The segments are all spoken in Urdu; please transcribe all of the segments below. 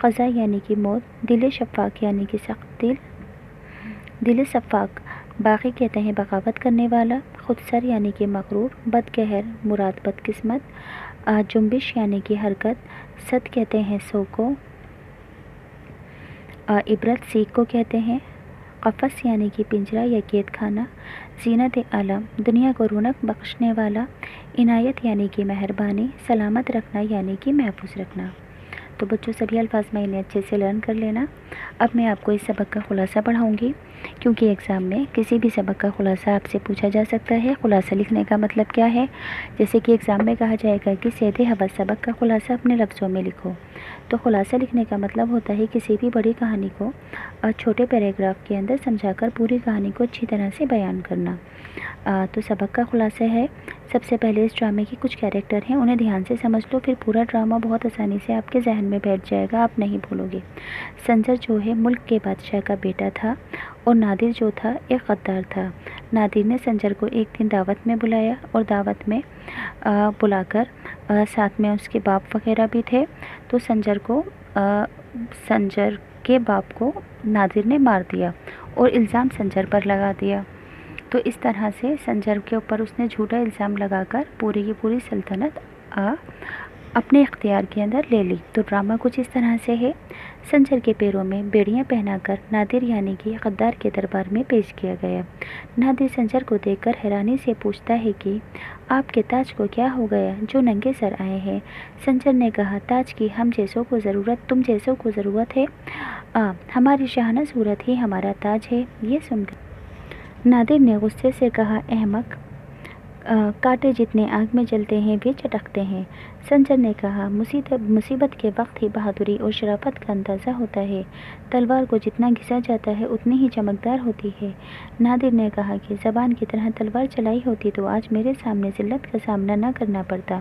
قضا یعنی کہ موت، دل شفاق یعنی کہ سخت دل، دل شفاق باغی کہتے ہیں بغاوت کرنے والا، خودسر یعنی کہ مغرور، بدقہر مراد بدقسمت، جنبش یعنی کہ حرکت، صد کہتے ہیں سو کو، عبرت سیکھ کو کہتے ہیں، قفس یعنی کہ پنجرہ یا قید خانہ، زینت عالم دنیا کو رونق بخشنے والا، عنایت یعنی کہ مہربانی، سلامت رکھنا یعنی کہ محفوظ رکھنا۔ تو بچوں سبھی الفاظ میں انہیں اچھے سے لرن کر لینا۔ اب میں آپ کو اس سبق کا خلاصہ پڑھاؤں گی، کیونکہ ایگزام میں کسی بھی سبق کا خلاصہ آپ سے پوچھا جا سکتا ہے۔ خلاصہ لکھنے کا مطلب کیا ہے؟ جیسے کہ ایگزام میں کہا جائے گا کہ سیدھے حوض سبق کا خلاصہ اپنے لفظوں میں لکھو، تو خلاصہ لکھنے کا مطلب ہوتا ہے کسی بھی بڑی کہانی کو چھوٹے پیراگراف کے اندر سمجھا کر پوری کہانی کو اچھی طرح سے بیان کرنا۔ تو سبق کا خلاصہ ہے، سب سے پہلے اس ڈرامے کے کچھ کیریکٹر ہیں، انہیں دھیان سے سمجھ لو، پھر پورا ڈرامہ بہت آسانی سے آپ کے ذہن میں بیٹھ جائے گا، آپ نہیں بھولو گے۔ سنجر جو ہے ملک کے بادشاہ کا بیٹا تھا، اور نادر جو تھا ایک غدار تھا۔ نادر نے سنجر کو ایک دن دعوت میں بلایا، اور دعوت میں بلا کر ساتھ میں اس کے باپ وغیرہ بھی تھے، تو سنجر کے باپ کو نادر نے مار دیا اور الزام سنجر پر لگا دیا۔ تو اس طرح سے سنجر کے اوپر اس نے جھوٹا الزام لگا کر پوری کی پوری سلطنت اپنے اختیار کے اندر لے لی۔ تو ڈرامہ کچھ اس طرح سے ہے، سنجر کے پیروں میں بیڑیاں پہنا کر نادر یعنی کہ غدار کے دربار میں پیش کیا گیا۔ نادر سنجر کو دیکھ کر حیرانی سے پوچھتا ہے کہ آپ کے تاج کو کیا ہو گیا جو ننگے سر آئے ہیں؟ سنجر نے کہا تاج کی تم جیسوں کو ضرورت ہے، ہماری شاہانہ صورت ہی ہمارا تاج ہے۔ یہ سن کر نادر نے غصے سے کہا احمق، کانٹے جتنے آگ میں جلتے ہیں بھی چٹکتے ہیں۔ سنجر نے کہا مصیبت کے وقت ہی بہادری اور شرافت کا اندازہ ہوتا ہے، تلوار کو جتنا گھسا جاتا ہے اتنی ہی چمکدار ہوتی ہے۔ نادر نے کہا کہ زبان کی طرح تلوار چلائی ہوتی تو آج میرے سامنے ذلت کا سامنا نہ کرنا پڑتا۔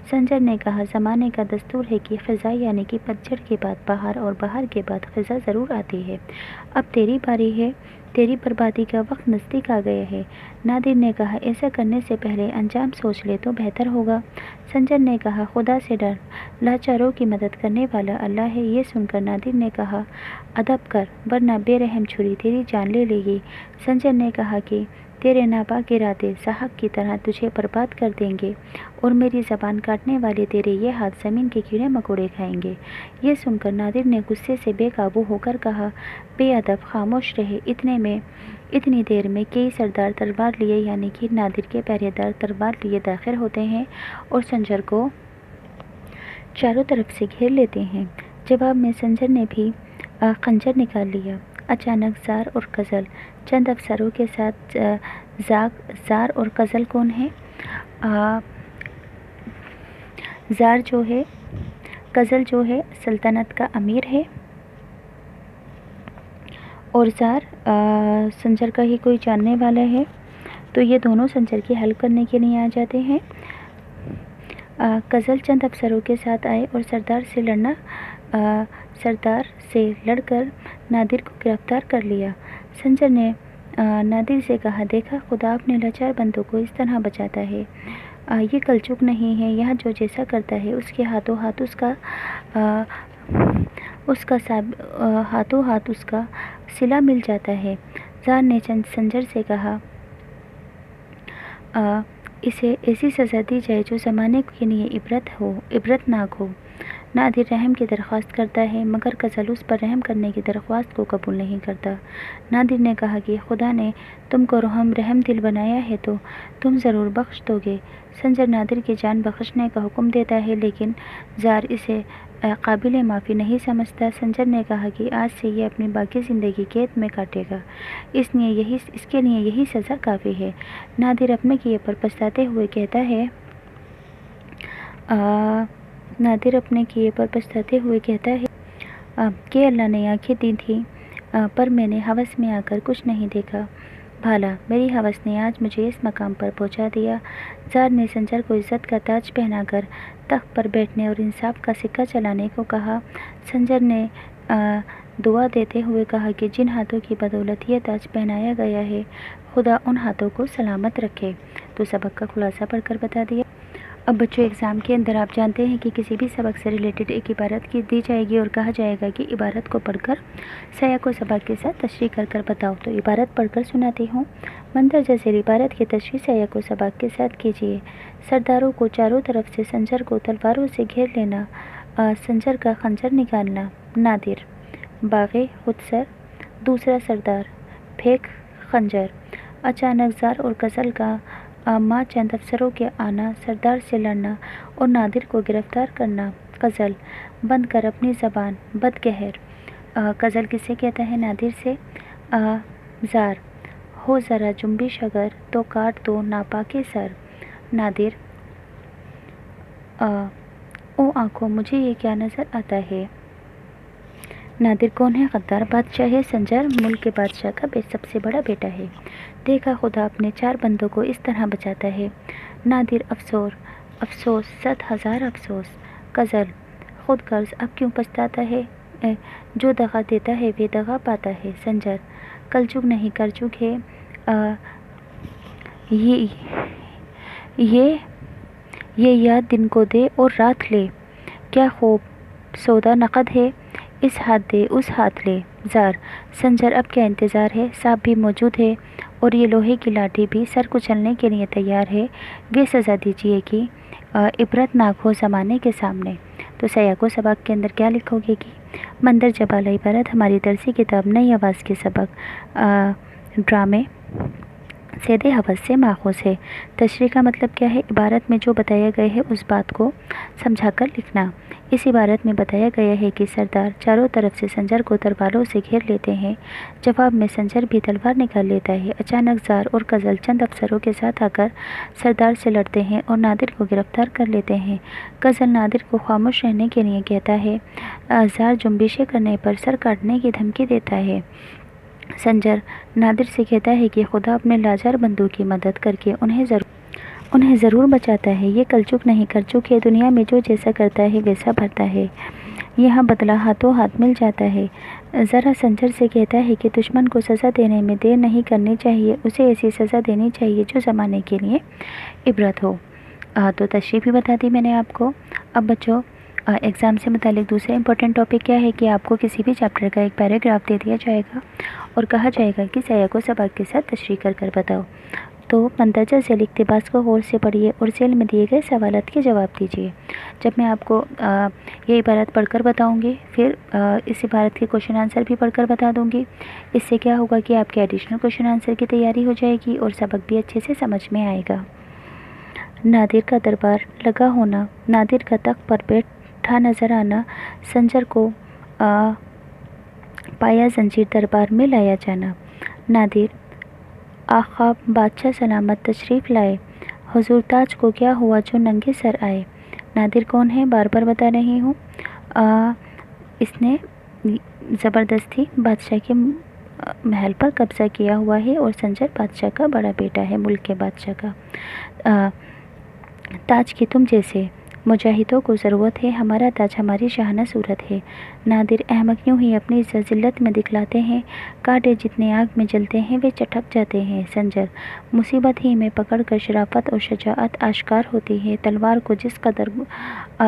سنجر نے کہا زمانے کا دستور ہے کہ خزاں یعنی کہ پتجھڑ کے بعد بہار اور بہار کے بعد خزاں ضرور آتی ہے، اب تیری باری ہے، تیری بربادی کا وقت نزدیک آ گیا ہے۔ نادر نے کہا ایسا کرنے سے پہلے انجام سوچ لے تو بہتر ہوگا۔ سنجر نے کہا خدا سے ڈر، لاچاروں کی مدد کرنے والا اللہ ہے۔ یہ سن کر نادر نے کہا ادب کر ورنہ بے رحم چھری تیری جان لے لے گی۔ سنجر نے کہا کہ تیرے ناپاک ارادے ساحق کی طرح تجھے برباد کر دیں گے، اور میری زبان کاٹنے والے تیرے یہ ہاتھ زمین کے کیڑے مکوڑے کھائیں گے۔ یہ سن کر نادر نے غصے سے بے قابو ہو کر کہا بے ادب خاموش رہے۔ اتنی دیر میں کئی سردار تلوار لیے یعنی کہ نادر کے پہرے دار تلوار لیے داخل ہوتے ہیں اور سنجر کو چاروں طرف سے گھیر لیتے ہیں۔ جواب میں سنجر نے بھی خنجر نکال لیا۔ اچانک زار اور قزل چند افسروں کے ساتھ زار اور قزل کون ہے؟ زار جو ہے، قزل جو ہے سلطنت کا امیر ہے، اور زار سنجر کا ہی کوئی جاننے والا ہے، تو یہ دونوں سنجر کی ہیلپ کرنے کے لیے آ جاتے ہیں۔ قزل چند افسروں کے ساتھ آئے اور سردار سے لڑ کر نادر کو گرفتار کر لیا۔ سنجر نے نادر سے کہا دیکھا خدا اپنے لاچار بندوں کو اس طرح بچاتا ہے، یہ کلچک نہیں ہے، یہاں جو جیسا کرتا ہے اس کے ہاتھوں ہاتھ اس کا صلہ مل جاتا ہے۔ زار نے سنجر سے کہا اسے ایسی سزا دی جائے جو زمانے کے لیے عبرتناک ہو۔ نادر رحم کی درخواست کرتا ہے مگر قزل اس پر رحم کرنے کی درخواست کو قبول نہیں کرتا۔ نادر نے کہا کہ خدا نے تم کو رحم دل بنایا ہے تو تم ضرور بخش دو گے۔ سنجر نادر کی جان بخشنے کا حکم دیتا ہے لیکن زار اسے قابل معافی نہیں سمجھتا۔ سنجر نے کہا کہ آج سے یہ اپنی باقی زندگی قید میں کاٹے گا، اس کے لیے یہی سزا کافی ہے۔ نادر اپنے کیے پر پچھتاتے ہوئے کہتا ہے کہ اللہ نے آنکھیں دی تھیں پر میں نے ہوس میں آ کر کچھ نہیں دیکھا، بھالا میری ہوس نے آج مجھے اس مقام پر پہنچا دیا۔ زار نے سنجر کو عزت کا تاج پہنا کر تخت پر بیٹھنے اور انصاف کا سکہ چلانے کو کہا۔ سنجر نے دعا دیتے ہوئے کہا کہ جن ہاتھوں کی بدولت یہ تاج پہنایا گیا ہے خدا ان ہاتھوں کو سلامت رکھے۔ تو سبق کا خلاصہ پڑھ کر بتا دیا۔ اب بچوں ایگزام کے اندر آپ جانتے ہیں کہ کسی بھی سبق سے ریلیٹڈ ایک عبارت کی دی جائے گی اور کہا جائے گا کہ عبارت کو پڑھ کر سیاق و سباق کے ساتھ تشریح کر کر بتاؤ۔ تو عبارت پڑھ کر سناتی ہوں۔ مندرجہ ذیل عبارت کی تشریح سیاق و سباق کے ساتھ کیجیے۔ سرداروں کو چاروں طرف سے سنجر کو تلواروں سے گھیر لینا، سنجر کا خنجر نکالنا۔ نادر: باغ خودسر۔ دوسرا سردار: پھینک خنجر۔ اچانک زار اور غزل کا ماں چند افسروں کے آنا، سردار سے لڑنا اور نادر کو گرفتار کرنا۔ غزل: بند کر اپنی زبان بدقہر۔ غزل کس سے کہتا ہے؟ نادر سے۔ زار: ہو ذرا جنبش اگر تو کاٹ دو ناپاک سر۔ نادر: او آنکھوں مجھے یہ کیا نظر آتا ہے؟ نادر کون ہے؟ غدار بادشاہ ہے۔ سنجر ملک کے بادشاہ کا سب سے بڑا بیٹا ہے۔ دیکھا خدا اپنے 4 بندوں کو اس طرح بچاتا ہے۔ نادر: افسوس 100,000 افسوس۔ غزل: خود غرض اب کیوں پچھتاتا ہے؟ جو دغا دیتا ہے وہ دغا پاتا ہے۔ سنجر: کلجگ نہیں کرجگ ہے۔ یہ یاد دن کو دے اور رات لے، کیا خوب سودا نقد ہے، اس ہاتھ دے اس ہاتھ لے۔ زار: سنجر اب کیا انتظار ہے، سانپ بھی موجود ہے اور یہ لوہے کی لاٹھی بھی سر کچلنے کے لیے تیار ہے، وہ سزا دیجیے کہ عبرت ناک ہو زمانے کے سامنے۔ تو سیاق و سباق کے اندر کیا لکھو گے کہ مندرجہ بالا عبارت ہماری درسی کتاب نئی آواز کے سبق ڈرامے سیدھے حوض سے ماخوذ ہے۔ تشریح کا مطلب کیا ہے؟ عبارت میں جو بتایا گیا ہے اس بات کو سمجھا کر لکھنا۔ اس عبارت میں بتایا گیا ہے کہ سردار چاروں طرف سے سنجر کو تلواروں سے گھیر لیتے ہیں، جواب میں سنجر بھی تلوار نکال لیتا ہے۔ اچانک زار اور غزل چند افسروں کے ساتھ آ کر سردار سے لڑتے ہیں اور نادر کو گرفتار کر لیتے ہیں۔ غزل نادر کو خاموش رہنے کے لیے کہتا ہے، زار جنبشیں کرنے پر سر کاٹنے کی دھمکی دیتا ہے۔ سنجر نادر سے کہتا ہے کہ خدا اپنے لاچار بندوں کی مدد کر کے انہیں ضرور بچاتا ہے۔ یہ کلجگ نہیں کرجگ ہے، دنیا میں جو جیسا کرتا ہے ویسا بھرتا ہے، یہاں بدلہ ہاتھوں ہاتھ مل جاتا ہے۔ ذرا سنجر سے کہتا ہے کہ دشمن کو سزا دینے میں دیر نہیں کرنی چاہیے، اسے ایسی سزا دینی چاہیے جو زمانے کے لیے عبرت ہو۔ تو تشریح بھی بتا دی میں نے آپ کو۔ اب بچوں ایگزام سے متعلق دوسرا امپورٹنٹ ٹاپک کیا ہے کہ آپ کو کسی بھی چیپٹر کا ایک پیراگراف دے دیا جائے گا اور کہا جائے گا کہ سیاق و سباق کے ساتھ تشریح کر کر بتاؤ۔ تو مندرجہ ذیل اقتباس کو غور سے پڑھیے اور ذیل میں دیے گئے سوالات کے جواب دیجیے۔ جب میں آپ کو یہ عبارت پڑھ کر بتاؤں گی، پھر اس عبارت کے کوشچن آنسر بھی پڑھ کر بتا دوں گی۔ اس سے کیا ہوگا کہ آپ کے ایڈیشنل کوشچن آنسر کی تیاری ہو جائے گی اور سبق بھی اچھے سے سمجھ میں آئے گا۔ نادر کا دربار لگا ہونا، نادر کا تخت پر بیٹھا نظر آنا، سنجر کو پایا زنجیر دربار میں لایا جانا۔ نادر: آقا بادشاہ سلامت تشریف لائے، حضور تاج کو کیا ہوا جو ننگے سر آئے۔ نادر کون ہے؟ بار بار بتا رہی ہوں، اس نے زبردستی بادشاہ کے محل پر قبضہ کیا ہوا ہے اور سنجر بادشاہ کا بڑا بیٹا ہے، ملک کے بادشاہ کا۔ تاج کی تم جیسے مجاہدوں کو ضرورت ہے، ہمارا تاج ہماری شاہانہ صورت ہے۔ نادر: احمق یوں ہی اپنی عزت ذلت میں دکھلاتے ہیں، کانٹے جتنے آگ میں جلتے ہیں وہ چٹک جاتے ہیں۔ سنجر: مصیبت ہی میں پکڑ کر شرافت اور شجاعت آشکار ہوتی ہے، تلوار کو جس قدر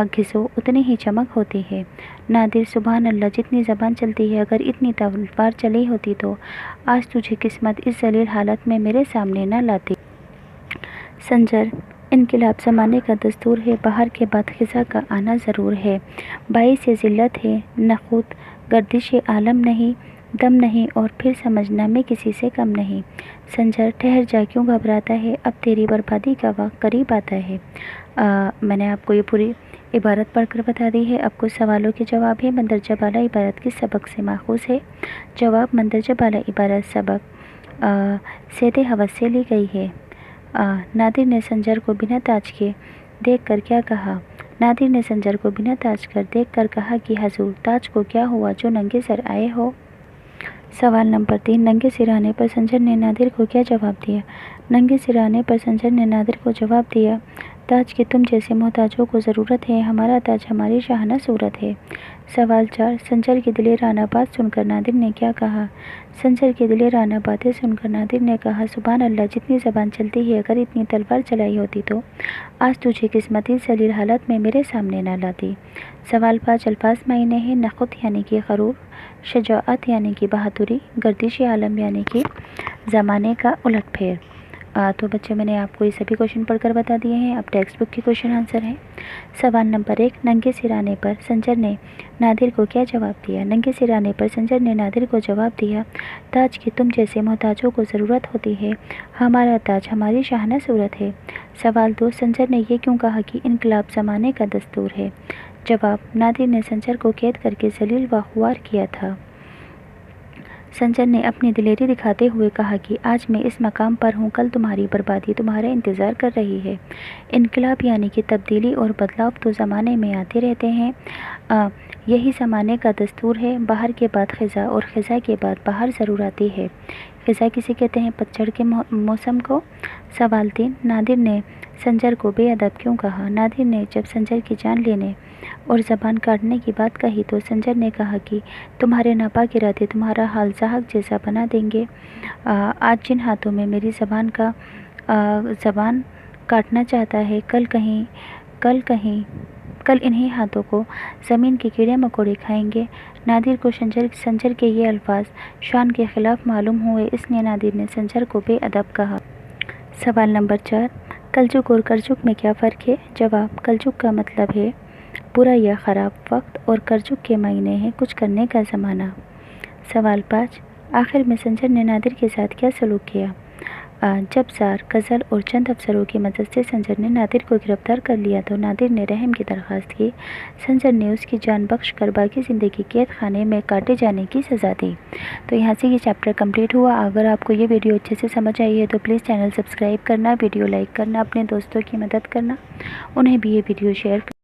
گھسو اتنی ہی چمک ہوتی ہے۔ نادر: سبحان اللہ، جتنی زبان چلتی ہے، اگر اتنی تلوار چلی ہوتی تو آج تجھے قسمت اس ذلیل حالت میں میرے سامنے نہ لاتی۔ سنجر: انقلاب زمانے کا دستور ہے، بہار کے بعد خزاں کا آنا ضرور ہے، باعث ذلت ہے نہ خود گردش عالم نہیں، دم نہیں اور پھر سمجھنا میں کسی سے کم نہیں۔ سنجر: ٹھہر جا، کیوں گھبراتا ہے، اب تیری بربادی کا وقت قریب آتا ہے۔ میں نے آپ کو یہ پوری عبارت پڑھ کر بتا دی ہے۔ اب کچھ سوالوں کے جواب ہے۔ مندرجہ بالا عبارت کس سبق سے ماخوذ ہے؟ جواب: مندرجہ بالا عبارت سبق سیدھے حوض سے لی گئی ہے۔ نادر نے سنجر کو بنا تاج کے دیکھ کر کیا کہا؟ نادر نے سنجر کو بنا تاج کر دیکھ کر کہا کہ حضور تاج کو کیا ہوا جو ننگے سر آئے ہو۔ سوال نمبر 3، ننگے سر آنے پر سنجر نے نادر کو کیا جواب دیا؟ ننگے سر آنے پر سنجر نے نادر کو جواب دیا، تاج کی تم جیسے محتاجوں کو ضرورت ہے، ہمارا تاج ہماری شاہانہ صورت ہے۔ سوال 4، سنجر کی دلیرانہ بات سن کر نادر نے کیا کہا؟ سنجر کی دلیرانہ باتیں سن کر نادر نے کہا، سبحان اللہ، جتنی زبان چلتی ہے، اگر اتنی تلوار چلائی ہوتی تو آج تجھے قسمتی ذلیل حالت میں میرے سامنے نہ لاتی۔ سوال 5، الفاظ معنی ہیں، نخوت یعنی کہ غرور، شجاعت یعنی کہ بہادری، گردش عالم یعنی کہ زمانے کا الٹ پھیر۔ تو بچے میں نے آپ کو یہ سبھی کوشچن پڑھ کر بتا دیے ہیں۔ اب ٹیکسٹ بک کے کوشچن آنسر ہیں۔ سوال نمبر 1، ننگے سر آنے پر سنجر نے نادر کو کیا جواب دیا؟ ننگے سر آنے پر سنجر نے نادر کو جواب دیا، تاج کی تم جیسے محتاجوں کو ضرورت ہوتی ہے، ہمارا تاج ہماری شاہانہ صورت ہے۔ سوال 2، سنجر نے یہ کیوں کہا کہ انقلاب زمانے کا دستور ہے؟ جواب، نادر نے سنجر کو قید کر کے ذلیل و خوار کیا تھا۔ سنجر نے اپنی دلیری دکھاتے ہوئے کہا کہ آج میں اس مقام پر ہوں، کل تمہاری بربادی تمہارا انتظار کر رہی ہے۔ انقلاب یعنی کہ تبدیلی اور بدلاؤ تو زمانے میں آتے رہتے ہیں، یہی زمانے کا دستور ہے۔ بہار کے بعد خزاں اور خزاں کے بعد بہار ضرور آتی ہے۔ خزاں کسے کہتے ہیں؟ پتجھڑ کے موسم کو۔ سوال 3، نادر نے سنجر کو بے ادب کیوں کہا؟ نادر نے جب سنجر کی جان لینے اور زبان کاٹنے کی بات کہی تو سنجر نے کہا کہ تمہارے ناپاک ارادے تمہارا حال زحاک جیسا بنا دیں گے۔ آج جن ہاتھوں میں میری زبان کاٹنا چاہتا ہے، کل انہی ہاتھوں کو زمین کے کیڑے مکوڑے کھائیں گے۔ نادر کو سنجر کے یہ الفاظ شان کے خلاف معلوم ہوئے، اس لیے نادر نے سنجر کو بے ادب کہا۔ سوال نمبر 4، کلجگ اور کرجگ میں کیا فرق ہے؟ جواب، کلجگ کا مطلب ہے برا یا خراب وقت اور کرجگ کے معنی ہے کچھ کرنے کا زمانہ۔ سوال 5، آخر میں سنجر نے نادر کے ساتھ کیا سلوک کیا؟ جب زار، غزل اور چند افسروں کی مدد سے سنجر نے نادر کو گرفتار کر لیا تو نادر نے رحم کی درخواست کی۔ سنجر نے اس کی جان بخش کر باقی زندگی قید خانے میں کاٹے جانے کی سزا دی۔ تو یہاں سے یہ چیپٹر کمپلیٹ ہوا۔ اگر آپ کو یہ ویڈیو اچھے سے سمجھ آئی ہے تو پلیز چینل سبسکرائب کرنا، ویڈیو لائک کرنا، اپنے دوستوں کی مدد کرنا، انہیں بھی یہ ویڈیو شیئر کرنا۔